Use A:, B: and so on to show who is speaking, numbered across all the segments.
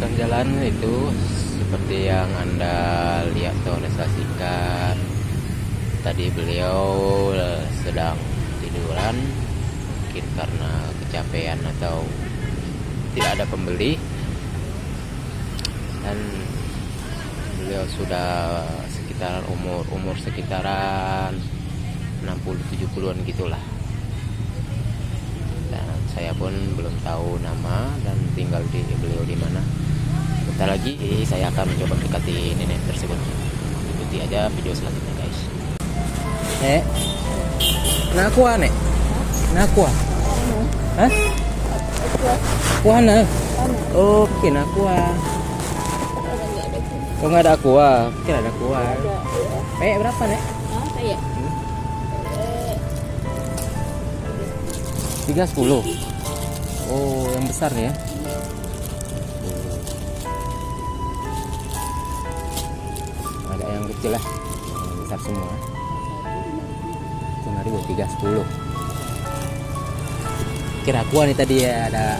A: perbatasan jalan itu seperti yang Anda lihat atau Anda saksikan. Tadi beliau sedang tiduran, mungkin karena kecapean atau tidak ada pembeli, dan beliau sudah sekitaran umur sekitaran 60-70-an gitulah. Dan saya pun belum tahu nama dan tinggal di beliau di mana. Bentar lagi saya akan mencoba mendekati nenek tersebut. Ikuti aja video selanjutnya, guys. Nakua nek? Nakua? Hah? Aqua na? Oke, nakua. Oh, nggak ada aqua. Kira ada aqua. Berapa nek?
B: Kayak
A: 310. Oh, yang besar nih ya. Ada yang kecil lah, yang besar semua. 310. Kira aqua nih tadi ya, ada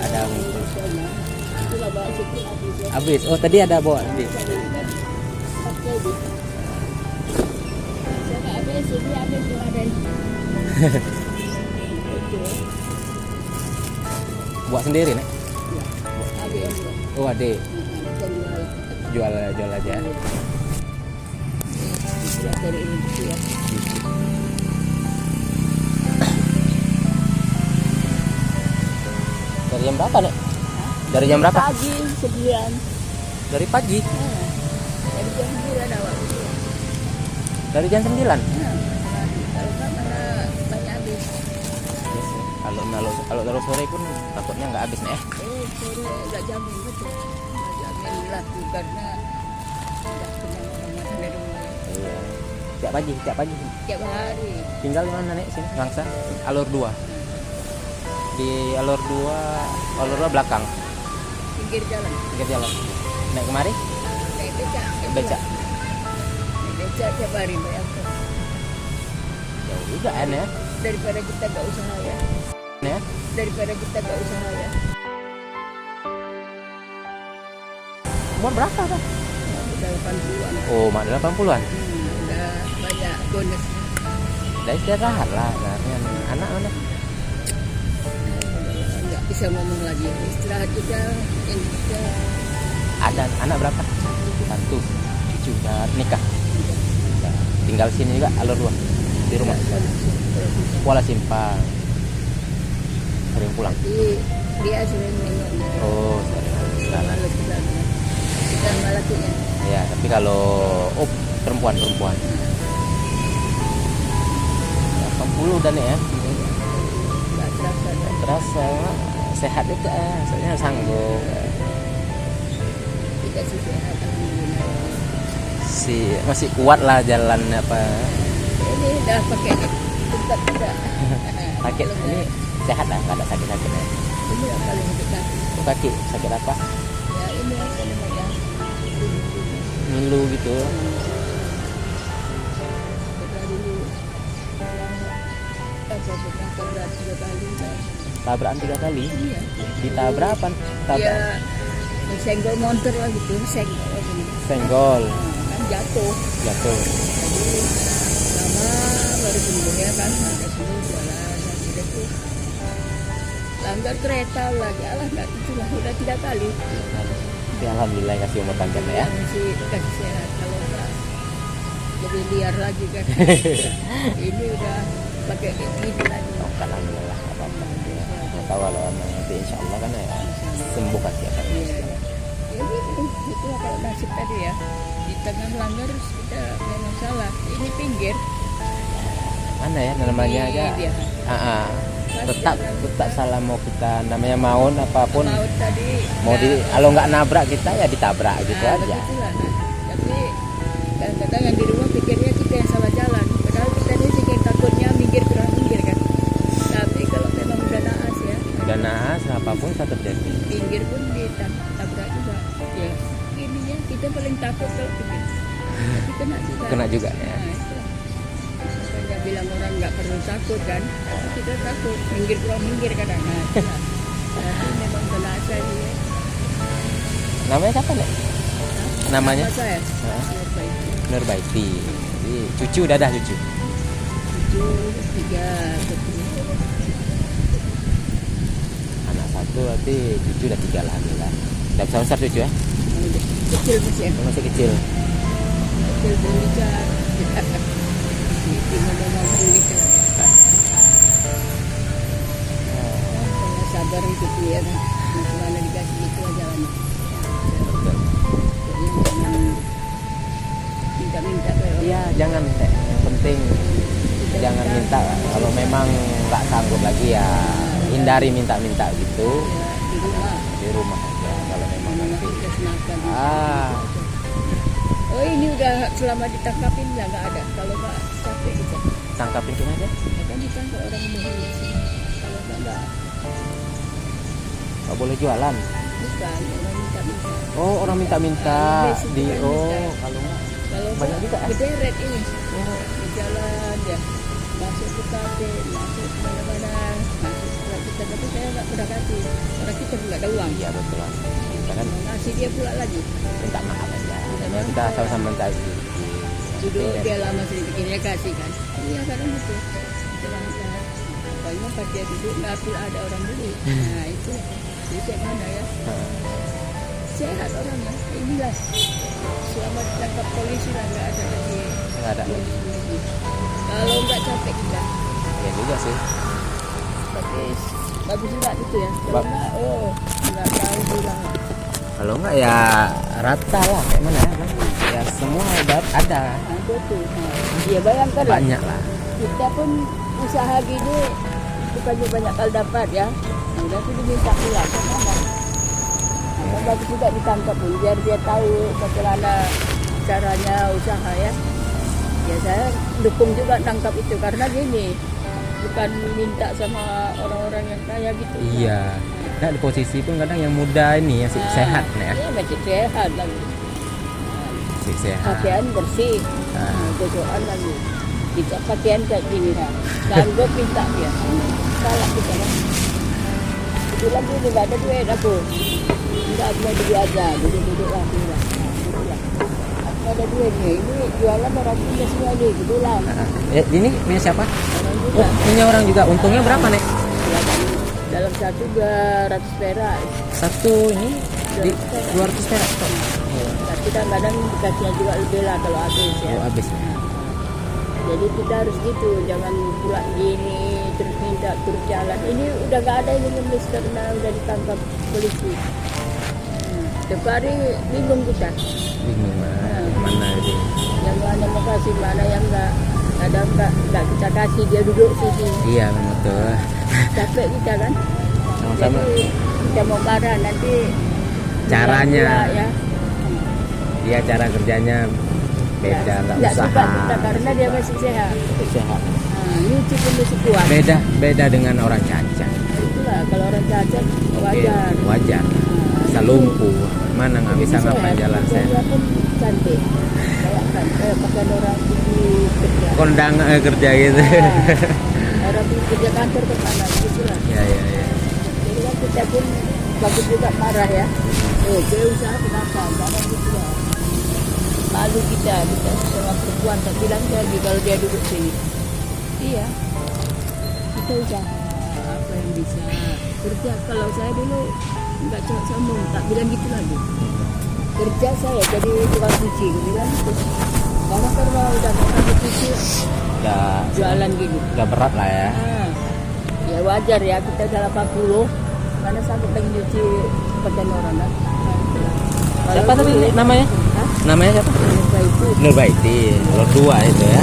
A: habis. Oh, tadi ada bawa habis. Buat sendiri nek? Oh, adek. Jual aja. Dari jam berapa nek? Dari jam berapa?
B: Pagi 9.
A: Dari pagi?
B: Dari jam 9 awal.
A: Dari jam 9?
B: Kalau mana banyak habis.
A: Kalau terus sore pun takutnya nggak habis nih.
B: Sore nggak jamin betul. Nggak jamin laku karena tidak punya orang makan dari rumah.
A: Iya. Tiap pagi.
B: Tiap hari.
A: Tinggal di mana nek? Sini, Rangsa. Alur 2. Di alur 2 belakang.
B: Pinggir jalan.
A: Naik kemari?
B: Naik becak.
A: Becak.
B: Naik becak tiap hari bayangkan.
A: Jauh juga kan ya?
B: Daripada kita nggak usaha ya. Daripada kita nggak usaha ya.
A: Umur berapa dah?
B: Udah 80-an.
A: Oh, mak 80-an.
B: Udah banyak bonus.
A: Udah istirahat lah, anak mana?
B: Nggak bisa ngomong lagi. Istirahat juga. Ini juga.
A: Ada anak berapa? 1. Cucu udah nikah. Udah. Tinggal sini juga alur 2 di rumah. Kuala Simpang. Sering pulang.
B: Jadi dia sering nengok.
A: Oh, sering.
B: Dan lakinya.
A: Ya, tapi kalau perempuan 80 udah nih ya.
B: Nggak terasa.
A: Terasa sehat juga, soalnya sanggup.
B: Tidak sih sehat.
A: Masih kuat lah jalan apa.
B: Ini udah pakai tempat udah.
A: Sakit ini sehat lah, nggak ada sakit-sakitnya.
B: Ini yang paling dekat.
A: Kaki sakit apa?
B: Ya ini apa namanya?
A: Ngilu gitu.
B: Setelah dulu pernah tabrak 3 kali.
A: Tabrakan 3 kali?
B: Iya.
A: Ditabrakan?
B: Ya senggol motor lah gitu,
A: Senggol.
B: kan jatuh.
A: Jatuh.
B: Jadi lama baru sembuh ya kan. Ada sini jalan sudah tuh. Langgar kereta lagi, nggak itulah udah 3 kali.
A: Ya, alhamdulillah kasih umur panjang ya.
B: Masih kasih sehat, kalau enggak jadi liar lagi kan. Ini udah pakai gini lagi.
A: Oh, alhamdulillah apa-apa. Nggak tahu kalau nanti insya Allah kan ya sembuh pasti akan.
B: Iya. Ya gitu, itu kalau nasib tadi ya. Di tengah melanggar kita memang salah. Ini pinggir.
A: Mana ya namanya aja.
B: Dia.
A: Tetap salah mau kita namanya maun apapun.
B: Mau tadi.
A: Mau kalau nggak nabrak kita ya ditabrak gitu aja.
B: Begitulah, tapi kadang-kadang yang di rumah pikirnya kita yang salah jalan. Padahal kita ini sih yang takutnya minggir kan. Tapi kalau memang udah naas ya.
A: Udah naas apapun tetap terjadi.
B: Pinggir pun ditabrak juga. Ya, ininya kita paling takut kalau pinggir. Tapi kena juga.
A: Ya.
B: Nah, itu. Makanya bilang orang nggak perlu takut kan. Tapi kita takut minggir kadang. Nah, tapi memang kena saya.
A: Namanya siapa nek? Namanya?
B: Nama saya
A: Hah?
B: Nurbaiti.
A: Nurbaiti. Jadi cucu udah ada cucu.
B: Itu 3 ketemu.
A: Anak satu berarti cucu udah 3 lah alhamdulillah. Udah besar cucu ya?
B: Kecil masih ya.
A: Masih kecil.
B: Kecil belikan. Tinggal ngomong gitu. Kalau sabar hidup dia kan. Mana dikasih itu aja lah.
A: Betul.
B: Jadi jangan minta-minta kayak orang.
A: Iya, jangan Nek. Yang penting jangan minta. Kalau memang nggak sanggup lagi ya hindari minta-minta gitu.
B: Ya, di rumah.
A: Di rumah aja kalau memang
B: Memang
A: nanti.
B: kita senakan.
A: Ah,
B: Oh ini udah selama ditangkapin nggak ada. Kalau nggak capek kita.
A: tangkapin itu aja.
B: Ya kan ditangkap orang bohong sih. Kalau nggak
A: Nggak boleh jualan.
B: bukan orang minta-minta.
A: Oh, orang minta-minta
B: Basic
A: di
B: kan
A: oh
B: minta.
A: kalau nggak
B: Kalau
A: banyak juga,
B: nggak berderet ini di jalan ya masuk ke kafe, masuk mana-mana, masuk ke kita tapi saya nggak pernah kasih. Orang kita nggak ada uang.
A: iya betul lah. Kita kan
B: Mau ngasih dia pula lagi.
A: minta maaf aja. Karena kita sama-sama minta sedikit.
B: Duduk
A: Oke.
B: dia lama sedikit dia kasih kan. Iya kadang gitu. Jangan banyak pas dia duduk nggak pula ada orang beli. Nah itu cek mana ya. Sehat orangnya. Inilah selama ditangkap polisi lah nggak ada lagi.
A: Nggak ada.
B: Kalau nggak capek kita.
A: Iya juga sih.
B: Tapi bagus juga gitu ya. Kalau
A: Bab-
B: nggak, nggak tahu bilang.
A: Kalau nggak ya rata lah kayak mana ya? Ya semua ada
B: Ada tuh. Dia bayangkan lah.
A: banyak lah.
B: Kita pun usaha gini bukannya banyak kali dapat ya. Nah, udah tuh diminta pulang kan ada. Nah, bagus juga ditangkap pun biar dia tahu bagaimana caranya usaha ya. Ya saya dukung juga tangkap itu karena gini bukan minta sama orang-orang yang kaya gitu.
A: Iya. Nah di posisi pun kadang yang muda ini yang sehat nih ya.
B: Iya masih sehat lagi.
A: Masih sehat.
B: Pakaian bersih.
A: Ah.
B: Gojokan lagi. Kita pakaian kayak gini kan. Sanggup minta dia. Salah kita kan. Bilang dulu nggak ada duit aku. Enggak aku mau beli aja. Duduk-duduk lah. Duduk lah. Aku ada duit nih. Ini jualan orang punya semua nih. Duduk lah.
A: Ya, ini punya siapa?
B: Orang juga.
A: Oh, punya orang juga. Untungnya berapa nek?
B: Ya, kan, dalam satu 200 perak.
A: Satu ini di 200 perak.
B: Tapi kadang-kadang dikasihnya juga lebih lah kalau habis ya.
A: Oh, habis.
B: Jadi kita harus gitu, jangan pula gini terus minta terus jalan. Ini udah gak ada yang ngemis karena udah ditangkap polisi. Tiap hari bingung kita.
A: Bingung mana ini?
B: Yang mana mau kasih, mana yang enggak. Kadang enggak kita kasih, dia duduk sini.
A: Iya betul.
B: Capek kita kan.
A: Sama-sama.
B: Jadi kita mau marah nanti
A: Caranya.
B: pula, ya.
A: Dia cara kerjanya beda, nggak
B: Nggak
A: usaha.
B: suka kita karena dia masih sehat.
A: Sehat.
B: Nyuci pun masih kuat.
A: Beda dengan orang cacat.
B: Itulah kalau orang cacat
A: Oke,
B: wajar.
A: wajar. Bisa lumpuh, mana nggak bisa ngapain jalan
B: Dia
A: saya.
B: pun cantik. Bayangkan pakai orang pergi kerja.
A: Kondang kerja gitu.
B: Orang pergi kerja kantor ke sana gitu lah.
A: Ya.
B: Jadi kan kita pun bagus juga marah ya. Dia usaha kenapa? Karena gitu lah. Malu kita sama perempuan tak bilang lagi kalau dia duduk sini. Iya. Kita usaha apa yang bisa kerja. Kalau saya dulu nggak cowok sombong, tak bilang gitu lagi. Kerja saya jadi tukang cuci, bilang gitu. Karena udah tukang cuci, jualan gini.
A: Udah berat lah ya.
B: Ya wajar ya, kita udah 80, mana sanggup lagi nyuci pakaian orang kan.
A: Siapa tadi namanya?
B: Hah?
A: Namanya siapa?
B: Setelah itu,
A: Nurbaiti, nomor 2 itu ya.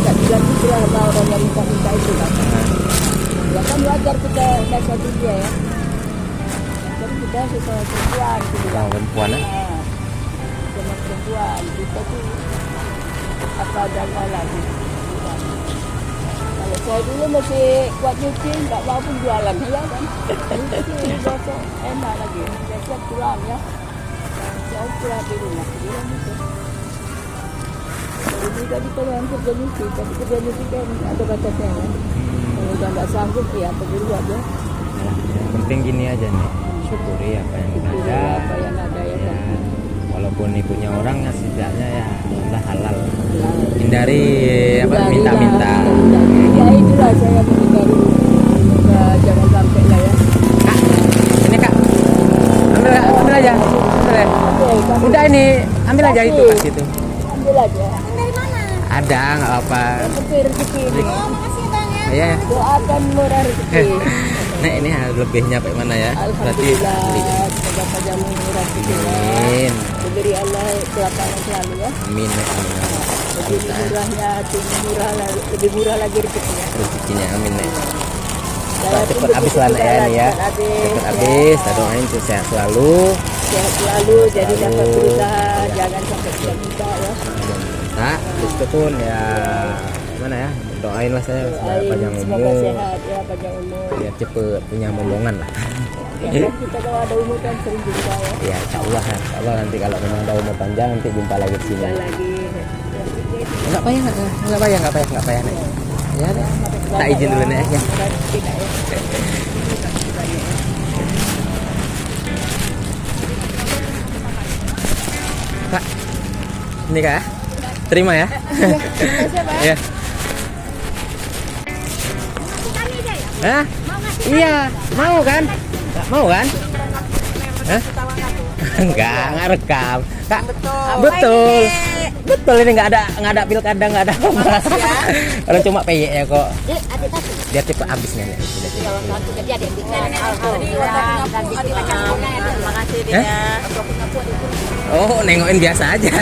B: tak bilang gitu lah sama orang yang minta itu kan. Ya kan wajar kita nasihatin dia ya. Kan kita sesama perempuan gitu
A: Sama
B: kan.
A: perempuan ya.
B: Sama perempuan, kita tuh apa adanya lagi. Kalau saya dulu masih kuat nyuci, nggak mau pun jualan ya kan. Nyuci besok enak lagi, besok pulang ya. Saya pulang di rumah, bilang gitu. Ini tadi kalau yang kerja nyuci, tapi kerja nyuci kan ada kata saya kan. Kalau udah nggak sanggup ya pergi aja.
A: Yang penting gini aja nih, syukuri apa yang
B: Syukuri
A: ada.
B: apa yang ada ya,
A: Ya,
B: Pak.
A: walaupun ini punya orang ya setidaknya ya alhamdulillah halal. Hindari apa
B: Hindari
A: minta-minta.
B: lah, ya itulah saya menghindari. Semoga jangan sampai lah ya.
A: Kak, ini kak, ambil aja, ambil ya.
B: Oke,
A: Udah ini, ambil aja itu
B: Kasih.
A: kasih itu.
B: ambil aja.
A: Ada nggak apa?
B: Rezeki rezeki ini.
A: Ya.
B: Doakan murah rezeki.
A: Nah ini lebihnya kayak mana ya? Berarti
B: Alhamdulillah, semoga panjang umur rezeki ya.
A: amin,
B: Diberi Allah kelapangan selalu ya.
A: amin, ya, amin.
B: Lebih murahnya, lebih murah lagi rezekinya.
A: Rezekinya amin ya.
B: Saya pun
A: Cepet habis
B: begitu
A: lah
B: juga
A: ya nih ya.
B: cepat habis,
A: Cepet
B: ya.
A: habis. Kita doain untuk sehat selalu.
B: Sehat selalu, jadi
A: Selalu.
B: dapat berusaha,
A: Ya.
B: jangan sampai tidak minta ya.
A: Nah, itu pun ya mana ya? Doain lah saya supaya
B: Doain,
A: panjang
B: semoga
A: umur,
B: sehat ya, panjang umur.
A: biar cepet punya momongan lah.
B: Ya, kan kita kalau ada umur kan sering jumpa ya.
A: Ya, insya Allah nanti kalau memang ada umur panjang nanti jumpa lagi di sini.
B: Jumpa lagi.
A: Enggak payah, enggak payah nih. Ya, tak izin dulu nih ya.
B: Tidak ya.
A: Kak, ini kak, terima ya. Ya. Hah? Iya, mau kan? Nggak mau kan? Hah? Enggak rekam. Kak, betul. Betul ini nggak ada pilkada, nggak ada apa. Orang cuma PY ya kok. Biar cepet habisnya nih. Sudah cepet. Oh, nengokin biasa aja.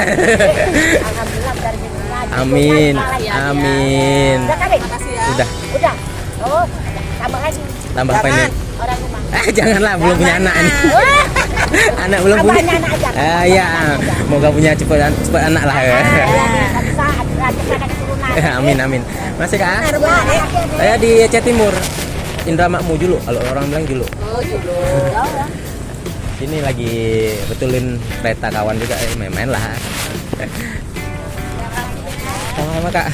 A: Amin. Amin. Sudah.
C: Udah. Oh, tambah lagi.
A: Tambah apa ini?
C: Orang rumah.
A: Janganlah, belum punya anak ini. Anak belum punya.
C: Tambahnya anak aja.
A: Iya, semoga punya cepet anak lah.
C: Bisa ada keturunan.
A: Amin amin. Masih kak? Saya di Aceh Timur. Indra Makmu Julu, kalau orang bilang Julu. Ini lagi betulin kereta kawan juga, main-main lah. Sama-sama kak.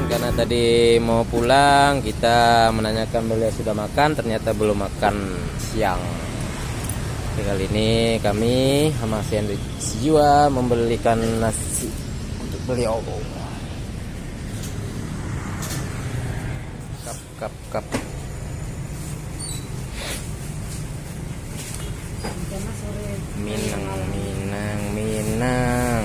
A: Karena tadi mau pulang, kita menanyakan beliau sudah makan, ternyata belum makan siang. Jadi kali ini kami sama Sandwich Jiwa membelikan nasi untuk beliau. Kap. Minang.